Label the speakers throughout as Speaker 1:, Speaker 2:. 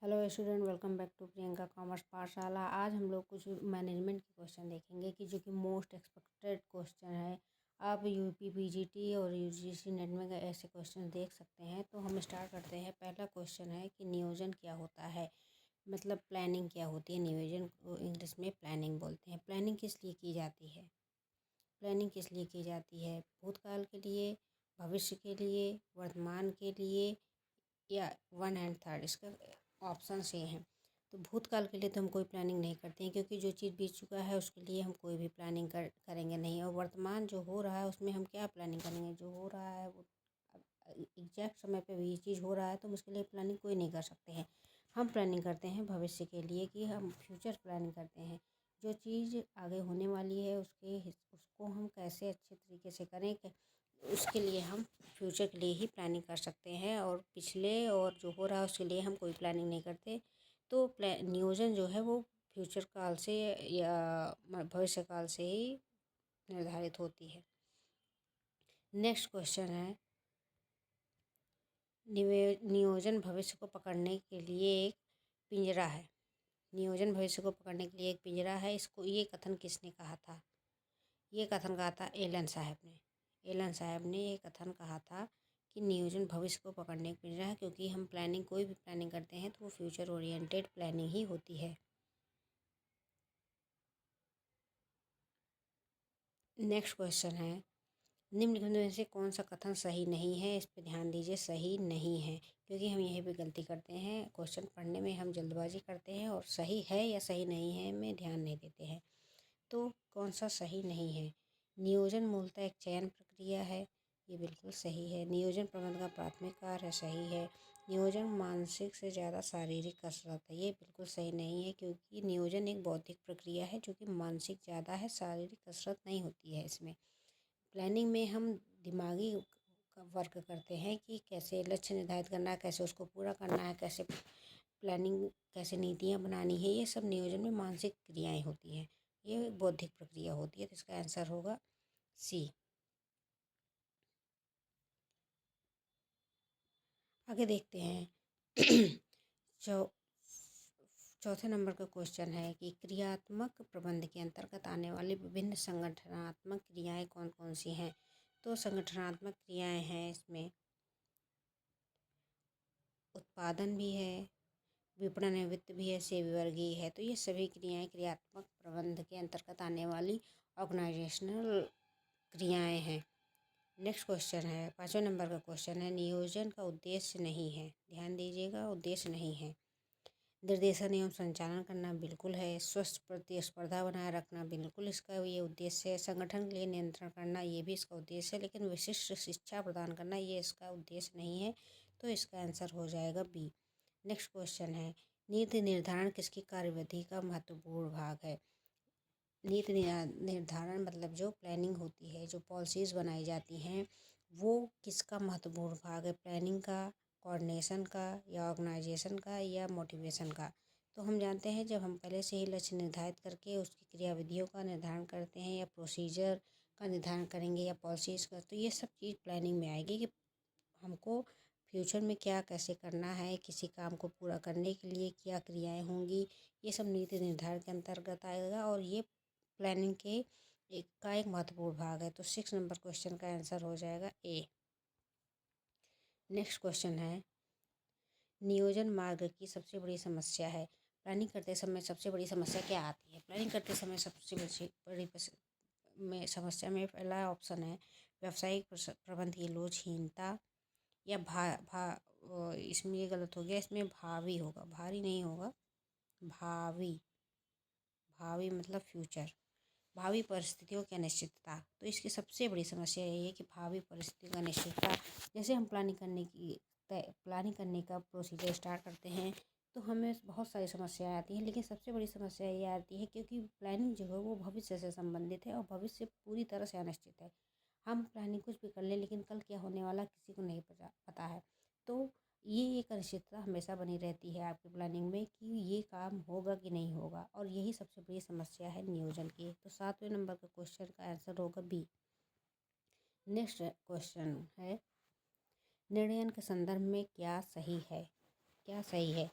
Speaker 1: Hello student, welcome back to Priyanka commerce Pathshala. आज हम लोग कुछ मैनेजमेंट के क्वेश्चन देखेंगे कि जो कि मोस्ट एक्सपेक्टेड क्वेश्चन है। आप यूपी पीजीटी और यूजीसी नेट में ऐसे क्वेश्चन देख सकते हैं। तो हम स्टार्ट करते हैं। पहला क्वेश्चन है कि नियोजन क्या होता है, मतलब प्लानिंग क्या होती है। नियोजन को इंग्लिश में प्लानिंग बोलते हैं। प्लानिंग किस लिए की जाती है? प्लानिंग किस लिए की जाती है? भूतकाल के लिए, भविष्य के लिए, वर्तमान के लिए, या वन एंड थर्ड। इसका ऑप्शन से हैं। तो भूतकाल के लिए तो हम कोई प्लानिंग नहीं करते हैं, क्योंकि जो चीज़ बीत चुका है उसके लिए हम कोई भी प्लानिंग करेंगे नहीं। और वर्तमान जो हो रहा है उसमें हम क्या प्लानिंग करेंगे? जो हो रहा है वो एग्जैक्ट समय पे भी ये चीज़ हो रहा है तो हम उसके लिए प्लानिंग कोई नहीं कर सकते हैं। हम प्लानिंग करते हैं भविष्य के लिए, कि हम फ्यूचर प्लानिंग करते हैं। जो चीज़ आगे होने वाली है उसको हम कैसे अच्छे तरीके से करें, उसके लिए हम फ्यूचर के लिए ही प्लानिंग कर सकते हैं। और पिछले और जो हो रहा है उसके लिए हम कोई प्लानिंग नहीं करते। तो नियोजन जो है वो फ्यूचर काल से या भविष्य काल से ही निर्धारित होती है। नेक्स्ट क्वेश्चन है, नियोजन भविष्य को पकड़ने के लिए एक पिंजरा है। नियोजन भविष्य को पकड़ने के लिए एक पिंजरा है। इसको ये कथन किसने कहा था? ये कथन कहा था एलन साहब ने। एलन साहब ने ये कथन कहा था कि नियोजन भविष्य को पकड़ने की वजह है, क्योंकि हम प्लानिंग कोई भी प्लानिंग करते हैं तो वो फ्यूचर ओरिएंटेड प्लानिंग ही होती है। नेक्स्ट क्वेश्चन है, निम्नलिखित में से कौन सा कथन सही नहीं है? इस पर ध्यान दीजिए। सही नहीं है, क्योंकि हम यहीं पे गलती करते हैं। क्वेश्चन पढ़ने में हम जल्दबाजी करते हैं और सही है या सही नहीं है में ध्यान नहीं देते हैं। तो कौन सा सही नहीं है? नियोजन मूलतः एक चयन प्रक्रिया है, ये बिल्कुल सही है। नियोजन प्रबंधन का प्राथमिक कार्य है, सही है। नियोजन मानसिक से ज़्यादा शारीरिक कसरत है, ये बिल्कुल सही नहीं है, क्योंकि नियोजन एक बौद्धिक प्रक्रिया है जो कि मानसिक ज़्यादा है, शारीरिक कसरत नहीं होती है इसमें। प्लानिंग में हम दिमागी वर्क करते हैं कि कैसे लक्ष्य निर्धारित करना है, कैसे उसको पूरा करना है, कैसे प्लानिंग, कैसे नीतियाँ बनानी है। ये सब नियोजन में मानसिक क्रियाएं होती हैं, ये बौद्धिक प्रक्रिया होती है। तो इसका आंसर होगा सी। आगे देखते हैं। चौ चौथे नंबर का क्वेश्चन है कि क्रियात्मक प्रबंध के अंतर्गत आने वाली विभिन्न संगठनात्मक क्रियाएं कौन कौन सी हैं? तो संगठनात्मक क्रियाएं हैं, इसमें उत्पादन भी है, विपणन एवं वित्त भी है, सेवा वर्गीय है। तो ये सभी क्रियाएं क्रियात्मक प्रबंध के अंतर्गत आने वाली ऑर्गेनाइजेशनल क्रियाएं हैं। नेक्स्ट क्वेश्चन है, पाँचवें नंबर का क्वेश्चन है, नियोजन का उद्देश्य नहीं है। ध्यान दीजिएगा, उद्देश्य नहीं है। निर्देशन एवं संचालन करना बिल्कुल है। स्वस्थ प्रतिस्पर्धा बनाए रखना बिल्कुल इसका ये उद्देश्य है। संगठन के लिए नियंत्रण करना ये भी इसका उद्देश्य है। लेकिन विशिष्ट शिक्षा प्रदान करना ये इसका उद्देश्य नहीं है। तो इसका आंसर हो जाएगा बी। नेक्स्ट क्वेश्चन है, नीति निर्धारण किसकी कार्यविधि का महत्वपूर्ण भाग है? नीति निर्धारण मतलब जो प्लानिंग होती है, जो पॉलिसीज़ बनाई जाती हैं, वो किसका महत्वपूर्ण भाग है? प्लानिंग का, कोऑर्डिनेशन का, या ऑर्गेनाइजेशन का, या मोटिवेशन का? तो हम जानते हैं जब हम पहले से ही लक्ष्य निर्धारित करके उसकी क्रियाविधियों का निर्धारण करते हैं, या प्रोसीजर का निर्धारण करेंगे, या पॉलिसीज़ का, तो ये सब चीज़ प्लानिंग में आएगी कि हमको फ्यूचर में क्या कैसे करना है, किसी काम को पूरा करने के लिए क्या क्रियाएं होंगी। ये सब नीति निर्धारण के अंतर्गत आएगा और ये प्लानिंग के एक महत्वपूर्ण भाग है। तो 6 नंबर क्वेश्चन का आंसर हो जाएगा ए। नेक्स्ट क्वेश्चन है, नियोजन मार्ग की सबसे बड़ी समस्या है। प्लानिंग करते समय सबसे बड़ी समस्या क्या आती है? प्लानिंग करते समय सबसे बड़ी समस्या में पहला ऑप्शन है व्यावसायिक प्रबंध की लोचहीनता, या इसमें ये गलत हो गया, इसमें भावी होगा, भारी नहीं होगा, भावी। भावी मतलब फ्यूचर। भावी परिस्थितियों की अनिश्चितता। तो इसकी सबसे बड़ी समस्या यही है कि भावी परिस्थितियों की अनिश्चितता। जैसे हम प्लानिंग करने का प्रोसीजर स्टार्ट करते हैं तो हमें बहुत सारी समस्याएं आती हैं, लेकिन सबसे बड़ी समस्या ये आती है क्योंकि प्लानिंग जो है वो भविष्य से संबंधित है और भविष्य पूरी तरह से अनिश्चित है। हम प्लानिंग कुछ भी कर लें, लेकिन कल क्या होने वाला किसी को नहीं पता है। तो ये एक अनिश्चितता हमेशा बनी रहती है आपकी प्लानिंग में कि ये काम होगा कि नहीं होगा, और यही सबसे बड़ी समस्या है नियोजन की। तो 7वें नंबर का क्वेश्चन का आंसर होगा बी। नेक्स्ट क्वेश्चन है, निर्णयन के संदर्भ में क्या सही है? क्या सही है?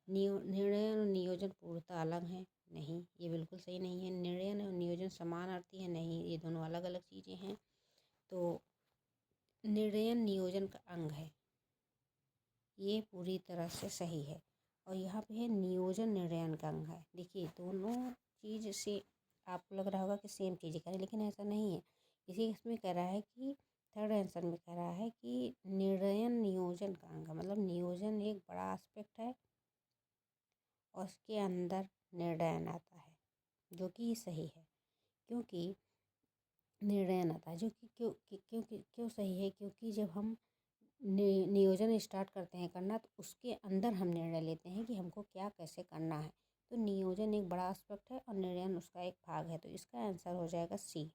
Speaker 1: निर्णयन और नियोजन पूर्णतः अलग हैं? नहीं, ये बिल्कुल सही नहीं है। निर्णयन और नियोजन समानार्थी है? नहीं, ये दोनों अलग अलग चीज़ें हैं। तो निर्णयन नियोजन का अंग है, ये पूरी तरह से सही है। और यहाँ पे है नियोजन निर्णयन का अंग है। देखिए दोनों चीज़ से आपको लग रहा होगा कि सेम चीज़ें करें, लेकिन ऐसा नहीं है। इसी इसमें कह रहा है कि थर्ड आंसर में कह रहा है कि निर्णयन नियोजन का अंग है, मतलब नियोजन एक बड़ा एस्पेक्ट है और उसके अंदर निर्णयन आता है, जो कि सही है। क्योंकि निर्णयन आता है जो कि क्यों सही है, क्योंकि जब हम नियोजन स्टार्ट करते हैं करना, तो उसके अंदर हम निर्णय लेते हैं कि हमको क्या कैसे करना है। तो नियोजन एक बड़ा एस्पेक्ट है और निर्णयन उसका एक भाग है। तो इसका आंसर हो जाएगा सी।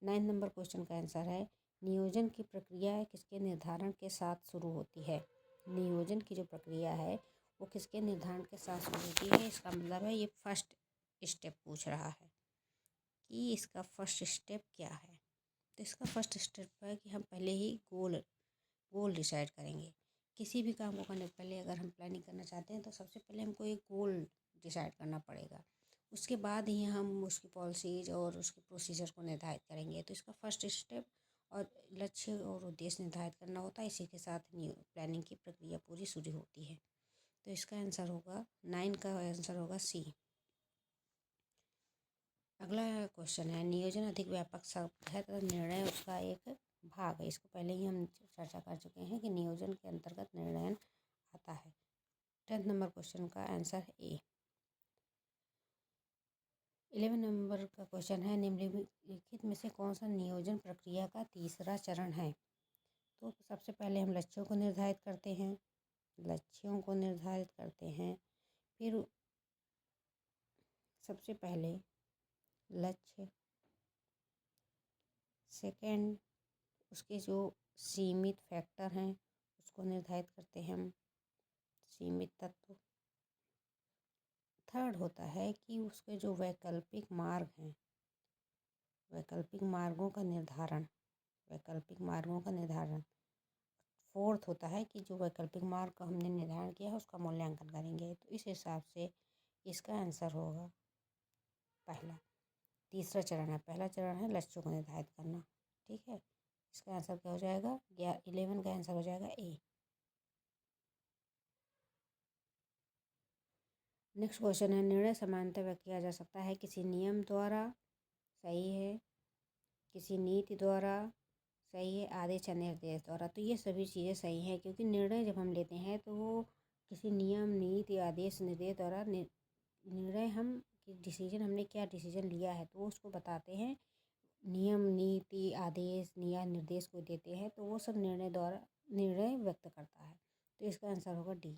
Speaker 1: 9 नंबर क्वेश्चन का आंसर है नियोजन की प्रक्रिया किसके निर्धारण के साथ शुरू होती है? नियोजन की जो प्रक्रिया है वो किसके निर्धारण के साथ शुरू होती है? इसका मतलब है ये फर्स्ट स्टेप पूछ रहा है कि इसका फर्स्ट स्टेप क्या है। तो इसका फर्स्ट स्टेप है कि हम पहले ही गोल डिसाइड करेंगे। किसी भी काम को करने से पहले अगर हम प्लानिंग करना चाहते हैं तो सबसे पहले हमको एक गोल डिसाइड करना पड़ेगा। उसके बाद ही हम उसकी पॉलिसीज और उसके प्रोसीजर को निर्धारित करेंगे। तो इसका फर्स्ट स्टेप और लक्ष्य और उद्देश्य निर्धारित करना होता है। इसी के साथ प्लानिंग की प्रक्रिया पूरी शुरू होती है। तो इसका आंसर होगा 9 का आंसर होगा सी। अगला क्वेश्चन है नियोजन अधिक व्यापक शब्द है तो निर्णय उसका एक भाग है। इसको पहले ही हम चर्चा कर चुके हैं कि नियोजन के अंतर्गत निर्णय आता है। 10 नंबर क्वेश्चन का आंसर ए। 11 नंबर का क्वेश्चन है निम्नलिखित में से कौन सा नियोजन प्रक्रिया का तीसरा चरण है? तो सबसे पहले हम लक्ष्यों को निर्धारित करते हैं। फिर सबसे पहले लक्ष्य, सेकंड उसके जो सीमित फैक्टर हैं उसको निर्धारित करते हैं हम, सीमित तत्व। थर्ड होता है कि उसके जो वैकल्पिक मार्ग हैं, वैकल्पिक मार्गों का निर्धारण। फोर्थ होता है कि जो वैकल्पिक मार्ग का हमने निर्धारण किया है उसका मूल्यांकन करेंगे। तो इस हिसाब से इसका आंसर होगा पहला। तीसरा चरण है, पहला चरण है लक्ष्यों को निर्धारित करना। ठीक है, इसका आंसर क्या हो जाएगा? 11 का आंसर हो जाएगा ए। नेक्स्ट क्वेश्चन है निर्णय समानतः व्यक्त किया जा सकता है किसी नियम द्वारा? सही है। किसी नीति द्वारा? सही है। आदेश या निर्देश द्वारा? तो ये सभी चीज़ें सही हैं, क्योंकि निर्णय जब हम लेते हैं तो वो किसी नियम, नीति, आदेश, निर्देश द्वारा निर्णय हम डिसीजन हमने क्या डिसीजन लिया है तो वो उसको बताते हैं। नियम, नीति, आदेश या निर्देश को देते हैं तो वो सब निर्णय व्यक्त करता है। तो इसका आंसर होगा डी।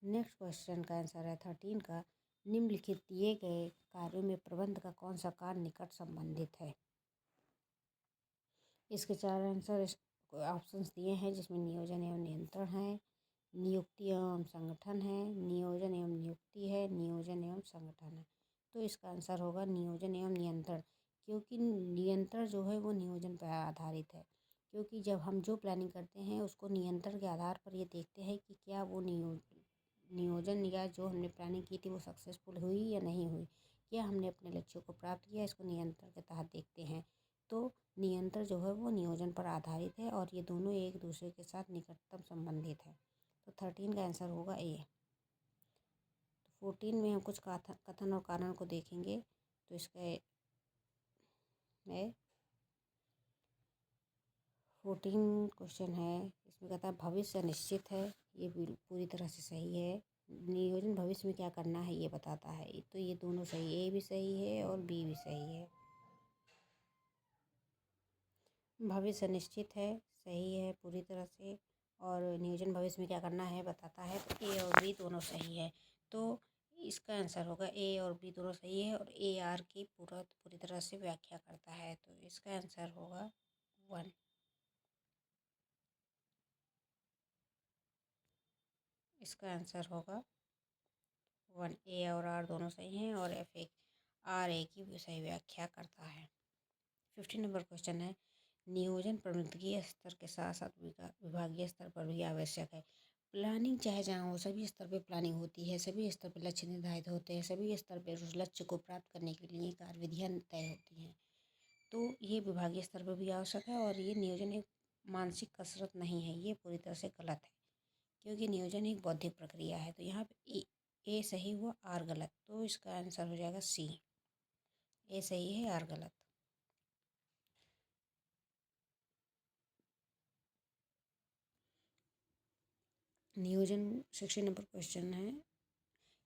Speaker 1: नेक्स्ट क्वेश्चन का आंसर है 13 का निम्नलिखित दिए गए कार्यों में प्रबंध का कौन सा कार्य निकट संबंधित है? इसके 4 आंसर ऑप्शंस दिए हैं, जिसमें नियोजन एवं नियंत्रण है, नियुक्ति एवं संगठन है, नियोजन एवं नियुक्ति है, नियोजन एवं संगठन है। तो इसका आंसर होगा नियोजन एवं नियंत्रण, क्योंकि नियंत्रण जो है वो नियोजन पर आधारित है। क्योंकि जब हम जो प्लानिंग करते हैं उसको नियंत्रण के आधार पर ये देखते हैं कि क्या वो नियोजन या जो हमने प्लानिंग की थी वो सक्सेसफुल हुई या नहीं हुई, क्या हमने अपने लक्ष्यों को प्राप्त किया, इसको नियंत्रण के तहत देखते हैं। तो नियंत्रण जो है वो नियोजन पर आधारित है और ये दोनों एक दूसरे के साथ निकटतम संबंधित है। तो 13 का आंसर होगा ए। तो 14 में हम कुछ कथन और कारण को देखेंगे। तो इसका है 14 क्वेश्चन है, इसमें कहता है भविष्य निश्चित है। ये पूरी तरह से सही है। नियोजन भविष्य में क्या करना है ये बताता है। तो ये दोनों सही, ए भी सही है और बी भी सही है। भविष्य निश्चित है, सही है पूरी तरह से। और नियोजन भविष्य में क्या करना है बताता है। तो ए और बी दोनों सही है। तो इसका आंसर होगा ए और बी दोनों सही है और ए आर की पूरी तरह से व्याख्या करता है। तो इसका आंसर होगा 1। इसका आंसर होगा 1। ए और आर दोनों सही हैं और एफ ए आर ए की सही व्याख्या करता है। 15 नंबर क्वेश्चन है नियोजन प्रबंधकीय स्तर के साथ साथ विभागीय स्तर पर भी आवश्यक है। प्लानिंग चाहे जहाँ हो, सभी स्तर पे प्लानिंग होती है, सभी स्तर पे लक्ष्य निर्धारित होते हैं, सभी स्तर पे उस लक्ष्य को प्राप्त करने के लिए कार्यविधियाँ तय होती हैं। तो ये विभागीय स्तर पर भी आवश्यक है और ये नियोजन एक मानसिक कसरत नहीं है, ये पूरी तरह से गलत है, क्योंकि नियोजन एक बौद्धिक प्रक्रिया है। तो यहाँ पे ए सही हुआ, आर गलत, तो इसका आंसर हो जाएगा सी। ए सही है, आर गलत। नियोजन 60 नंबर क्वेश्चन है।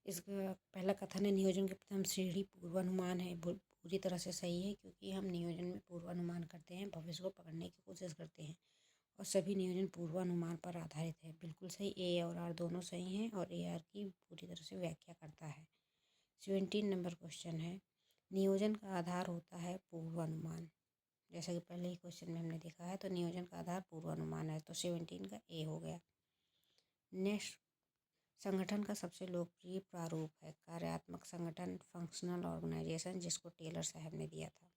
Speaker 1: इसका पहला कथन है, नियोजन की प्रथम श्रेणी पूर्वानुमान है। पूरी तरह से सही है, क्योंकि हम नियोजन में पूर्वानुमान करते हैं, भविष्य को पकड़ने की कोशिश करते हैं और सभी नियोजन पूर्वानुमान पर आधारित है। बिल्कुल सही, ए और आर दोनों सही हैं और ए आर की पूरी तरह से व्याख्या करता है। 17 नंबर क्वेश्चन है, नियोजन का आधार होता है पूर्वानुमान। जैसा कि पहले ही क्वेश्चन में हमने देखा है, तो नियोजन का आधार पूर्वानुमान है, तो 17 का ए हो गया। नेक्स्ट, संगठन का सबसे लोकप्रिय प्रारूप है कार्यात्मक संगठन, फंक्शनल ऑर्गेनाइजेशन, जिसको टेलर साहब ने दिया था।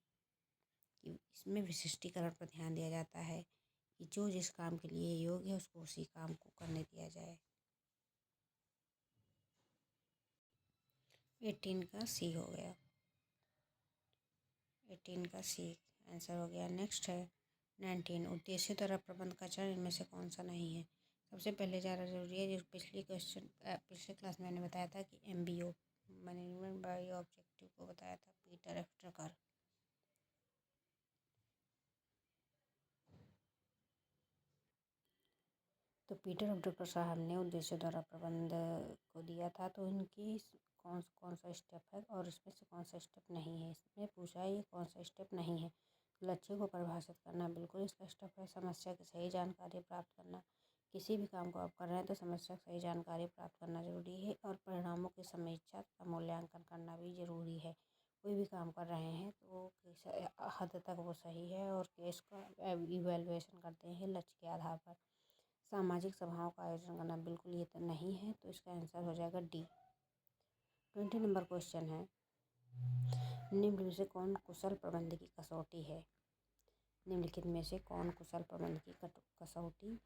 Speaker 1: कि इसमें विशिष्टीकरण पर ध्यान दिया जाता है कि जो जिस काम के लिए योग्य है उसको उसी काम को करने दिया जाए। 18 का सी हो गया। 18 का सी आंसर हो गया। नेक्स्ट है 19, उद्देश्य द्वारा प्रबंध का चरण इनमें से कौन सा नहीं है। सबसे पहले ज़्यादा जरूरी है, जो पिछले क्लास में मैंने बताया था कि MBO, मैनेजमेंट बाय ऑब्जेक्टिव को बताया था, पीटर एफ ड्रकर। तो पीटर एफ ड्रकर साहब ने उद्देश्य द्वारा प्रबंध को दिया था। तो इनकी कौन सा स्टेप है और इसमें से कौन सा स्टेप नहीं है। इसमें पूछा है ये कौन सा स्टेप नहीं है। लक्ष्य को परिभाषित करना बिल्कुल इसका स्टेप है। समस्या की सही जानकारी प्राप्त करना, किसी भी काम को आप कर रहे हैं तो समस्या की सही जानकारी प्राप्त करना जरूरी है और परिणामों की समीक्षा का मूल्यांकन करना भी जरूरी है। कोई भी काम कर रहे हैं तो किस हद तक वो सही है और इसका इवेलुएशन करते हैं लक्ष्य के आधार पर। सामाजिक सभाओं का आयोजन करना बिल्कुल ये तो नहीं है, तो इसका आंसर हो जाएगा डी। 20 नंबर क्वेश्चन है, निम्नलिखित में से कौन कुशल प्रबंध की कसौटी है। निम्नलिखित में से कौन कुशल प्रबंध की कसौटी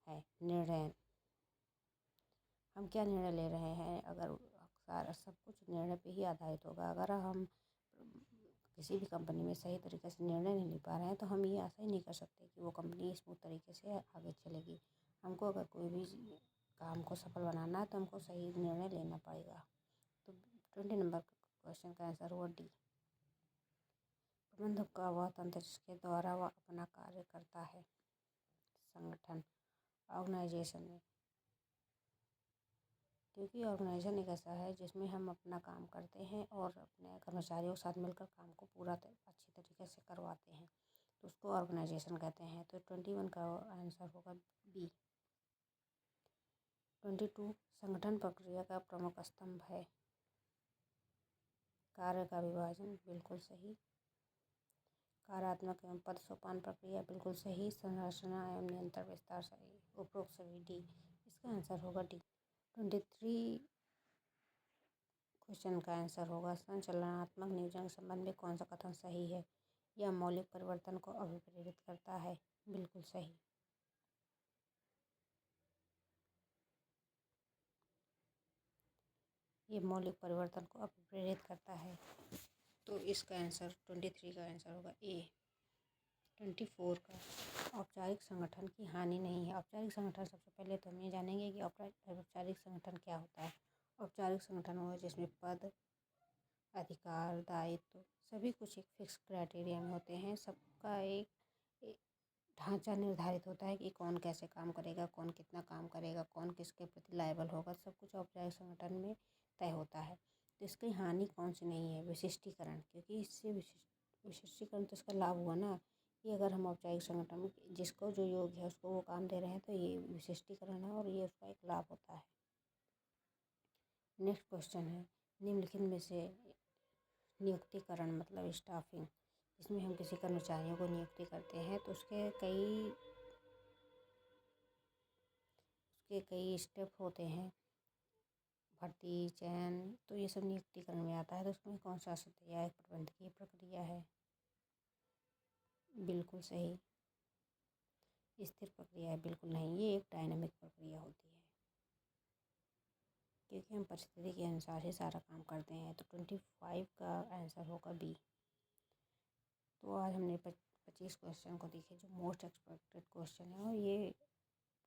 Speaker 1: है। निर्णय, हम क्या निर्णय ले रहे हैं, अगर सारा सब कुछ निर्णय पे ही आधारित होगा। अगर हम किसी भी कंपनी में सही तरीके से निर्णय नहीं ले पा रहे हैं तो हम ये आशा ही नहीं कर सकते कि वो कंपनी स्मूथ तरीके से आगे चलेगी। हमको अगर कोई भी काम को सफल बनाना है तो हमको सही निर्णय लेना पड़ेगा। तो 20 नंबर क्वेश्चन का आंसर हुआ डी। प्रबंधक का वह तंत्र जिसके द्वारा वह अपना कार्य करता है। संगठन, ऑर्गेनाइजेशन में, क्योंकि ऑर्गेनाइजेशन एक ऐसा है जिसमें हम अपना काम करते हैं और अपने कर्मचारियों के साथ मिलकर काम को पूरा अच्छी तरीके से करवाते हैं, तो उसको ऑर्गेनाइजेशन कहते हैं। तो 21 का आंसर होगा बी। 22, संगठन प्रक्रिया का प्रमुख स्तंभ है। कार्य का विभाजन बिल्कुल सही। कार्यात्मक एवं पद सोपान प्रक्रिया बिल्कुल सही। संरचना एवं नियंत्रण विस्तार सही। उपरोक्त सभी डी। इसका आंसर होगा डी। 23 क्वेश्चन का आंसर होगा, संचालनात्मक नियोजन के संबंध में कौन सा कथन सही है। यह मौलिक परिवर्तन को अभिप्रेरित करता है। बिल्कुल सही। ये मौलिक परिवर्तन को अभिप्रेरित करता है। तो इसका आंसर 23 का आंसर होगा ए। 24 का, औपचारिक संगठन की हानि नहीं है। औपचारिक संगठन, सबसे पहले तो हम ये जानेंगे कि औपचारिक संगठन क्या होता है। औपचारिक संगठन वो है जिसमें पद, अधिकार, दायित्व सभी कुछ एक फिक्स क्राइटेरिया में होते हैं। सबका एक ढांचा निर्धारित होता है कि कौन कैसे काम करेगा, कौन कितना काम करेगा, कौन किसके प्रति लायबल होगा, सब कुछ औपचारिक संगठन में तय होता है। तो इसकी हानि कौन सी नहीं है, विशिष्टीकरण, क्योंकि इससे विशिष्टीकरण तो इसका लाभ हुआ ना कि अगर हम औपचारिक संगठन में जिसको जो योग्य है उसको वो काम दे रहे हैं तो ये विशिष्टीकरण है और ये उसका एक लाभ होता है। नेक्स्ट क्वेश्चन है, निम्नलिखित में से नियुक्तिकरण मतलब स्टाफिंग, इसमें हम किसी कर्मचारियों को नियुक्ति करते हैं तो उसके कई स्टेप होते हैं, भर्ती, चयन, तो ये सब नियुक्तिकरण में आता है। तो उसमें कौन सा सत्या एक प्रबंधकीय प्रक्रिया है। बिल्कुल सही। स्थिर प्रक्रिया है बिल्कुल नहीं, ये एक डायनामिक प्रक्रिया होती है। क्योंकि हम परिस्थिति के अनुसार ही सारा काम करते हैं। तो 25 का आंसर होगा बी। तो आज हमने 25 क्वेश्चन को देखे जो मोस्ट एक्सपेक्टेड क्वेश्चन है, और ये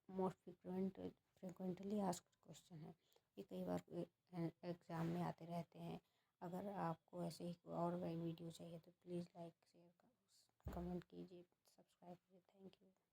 Speaker 1: मोस्ट फ्रिक्वेंटली आस्क्ड क्वेश्चन है। ये कई बार एग्ज़ाम में आते रहते हैं। अगर आपको ऐसे ही और वीडियो चाहिए तो प्लीज़ लाइक शेयर कमेंट कीजिए, सब्सक्राइब कीजिए। Thank you.